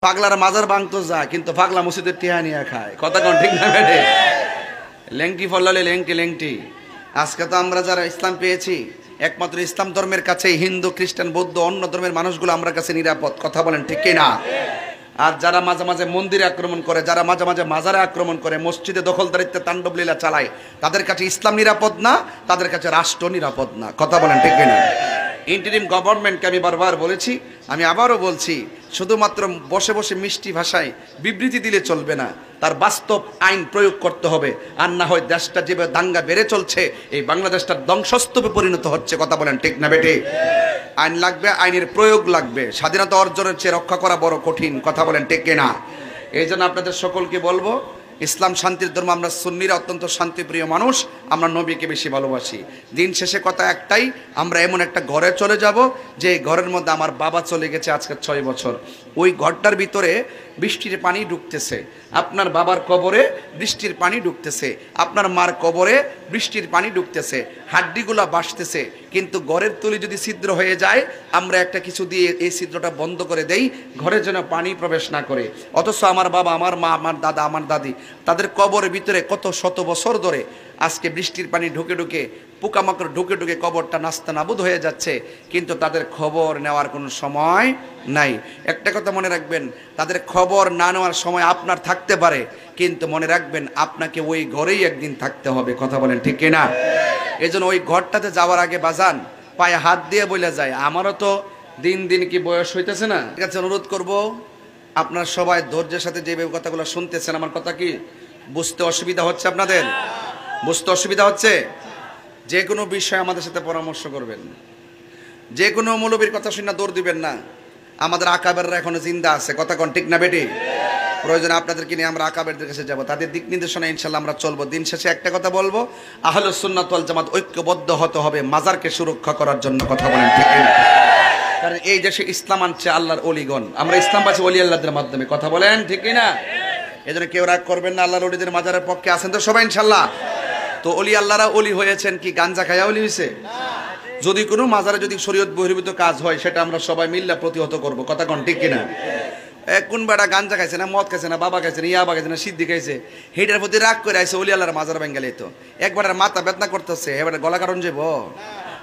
পাগলার মাজার ভাঙতো যায় কিন্তু পাগলা মসজিদের টিহা নিয়ে খায়। কথা কোন ঠিক না বেটে? লেংটি ফলালে লেংটি লেংটি। আজকে তো আমরা যারা ইসলাম পেয়েছি একমাত্র ইসলাম ধর্মের কাছে হিন্দু খ্রিস্টান বৌদ্ধ অন্য ধর্মের মানুষগুলো আমরা কাছে নিরাপদ। কথা বলেন ঠিক কিনা? আর যারা মাঝে মাঝে মন্দিরে আক্রমণ করে, যারা মাঝে মাঝে মাজারে আক্রমণ করে, মসজিদে দখলদারিত্বে তাণ্ডব লীলা চালায়, তাদের কাছে ইসলাম নিরাপদ না, তাদের কাছে রাষ্ট্র নিরাপদ না। কথা বলেন ঠিক কিনা? ইন্টারিম গভর্নমেন্টকে আমি বারবার বলেছি, আমি আবারও বলছি, শুধুমাত্র বসে বসে মিষ্টি ভাষায় বিবৃতি দিলে চলবে না, তার বাস্তব আইন প্রয়োগ করতে হবে। আর না হয় দেশটা যেভাবে দাঙ্গা বেড়ে চলছে, এই বাংলাদেশটা ধ্বংসস্তূপে পরিণত হচ্ছে। কথা বলেন ঠিক না বেটে? আইন লাগবে, আইনের প্রয়োগ লাগবে। স্বাধীনতা অর্জনের চেয়ে রক্ষা করা বড় কঠিন। কথা বলেন ঠিক কিনা? এই জন্য আপনাদের সকলকে বলবো, ইসলাম শান্তির ধর্ম। আমরা সুন্নিরা অত্যন্ত শান্তিপ্রিয় মানুষ, আমরা নবীকে বেশি ভালোবাসি। দিন শেষে কথা একটাই, আমরা এমন একটা ঘরে চলে যাব যে ঘরের মধ্যে আমার বাবা চলে গেছে আজকে 6 বছর। ওই ঘরটার ভিতরে বৃষ্টির পানি ঢুকতেছে, আপনার বাবার কবরে বৃষ্টির পানি ঢুকতেছে, আপনার মার কবরে বৃষ্টির পানি ঢুকতেছে, হাড্ডিগুলা বাসতেছে, কিন্তু ঘরের তুলি যদি ছিদ্র হয়ে যায়, আমরা একটা কিছু দিয়ে এই ছিদ্রটা বন্ধ করে দেই, ঘরের যেন পানি প্রবেশ না করে। অথচ আমার বাবা, আমার মা, আমার দাদা, আমার দাদি, তাদের কবরের ভিতরে কত শত বছর ধরে আজকে বৃষ্টির পানি ঢুকে ঢুকে, পোকামাকড় ঢুকে ঢুকে কবরটা নাস্তানাবুদ হয়ে যাচ্ছে, কিন্তু তাদের খবর নেওয়ার কোনো সময় নাই। একটা কথা মনে রাখবেন, তাদের খবর না নেওয়ার সময় আপনার থাকতে পারে, কিন্তু মনে রাখবেন আপনাকে ওই ঘরেই একদিন থাকতে হবে। কথা বলেন ঠিক কিনা? এই জন্য ওই ঘরটাতে যাওয়ার আগে বাজান পায়ে হাত দিয়ে বলে যায়, আমারও তো দিন দিন কি বয়স হইতেছে না। ঠিক আছে, অনুরোধ করব আপনারা সবাই ধৈর্যের সাথে যেভাবে কথাগুলো শুনতেছেন, আমার কথা কি বুঝতে অসুবিধা হচ্ছে? আপনাদের বুঝতে অসুবিধা হচ্ছে? যে কোনো বিষয়ে আমাদের সাথে পরামর্শ করবেন, যে কোনো মৌলবীর কথা শুনে দৌড় দিবেন না। আমাদের আকাবেররা এখনো জিন্দা আছে। কথা কোন ঠিক না বেটি? প্রয়োজনে আপনাদেরকে নিয়ে আমরা আকাবেরদের কাছে যাব, তাদের দিক নির্দেশনা ইনশাল্লাহ আমরা চলবো। দিন শেষে একটা কথা বলবো, আহলুস সুন্নাত ওয়াল জামাত ঐক্যবদ্ধ হতে হবে মাজারকে সুরক্ষা করার জন্য। কথা বলেন ঠিক না? কারণ এই দেশে ইসলাম আনছে আল্লাহর ওলিগণ, আমরা ইসলাম পাচ্ছি ওলি আল্লাহদের মাধ্যমে। কথা বলেন ঠিক না? এই জন্য কেউ রাগ করবেন না, আল্লাহর ওলিদের মাজারের পক্ষে আছেন তো সবাই ইনশাল্লাহ? তো অলি আল্লাহরা অলি হয়েছেন কি গাঞ্জা খাইয়া অলি হয়েছে? যদি কোনো মাজারে যদি শরীয়ত বহির্ভূত কাজ হয়, সেটা আমরা সবাই মিল্লা প্রতিহত করব। কথা কোন ঠিক কিনা? কোন বেটা গাঞ্জা খাইছে না, মদ খাইছে না, বাবা খাইছে না, ইয়াবা খাইছে না, সিদ্ধি খাইছে, হেটার প্রতি রাগ করে আইসে অলি আল্লাহর মাজার বেঙ্গালে। তো একবার মাথা বেদনা করতেছে, এবার গলা কারণ যাব,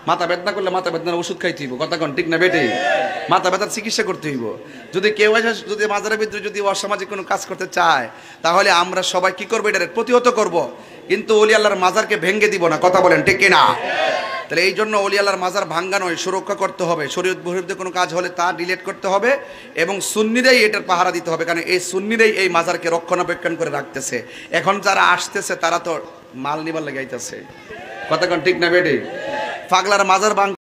মাথা বেদনা করলে মাথা বেদনার ওষুধ খাইতে হইব। কথা কোন ঠিক না বেটে? মাথা ব্যথার চিকিৎসা করতে হইব। যদি কেউ এসে যদি মাজারের ভিতরে যদি অসামাজিক কোনো কাজ করতে চায়, তাহলে আমরা সবাই কি করবো? এটার প্রতিহত করব, কিন্তু অলি আল্লাহর মাজারকে ভেঙে দিব না। কথা বলেন ঠিক কিনা? তাহলে এই জন্য অলি আল্লাহর মাজার ভাঙ্গা নয়, সুরক্ষা করতে হবে। শরীয়ত বহির্ভূত কোনো কাজ হলে তা ডিলিট করতে হবে এবং সুন্নিরাই এটার পাহারা দিতে হবে, কারণ এই সুন্নিরাই এই মাজারকে রক্ষণাবেক্ষণ করে রাখতেছে। এখন যারা আসতেছে তারা তো মাল নিবার লাগাইতেছে। কথা কোন ঠিক না বেটে? পাগলার মাজার ভাঙ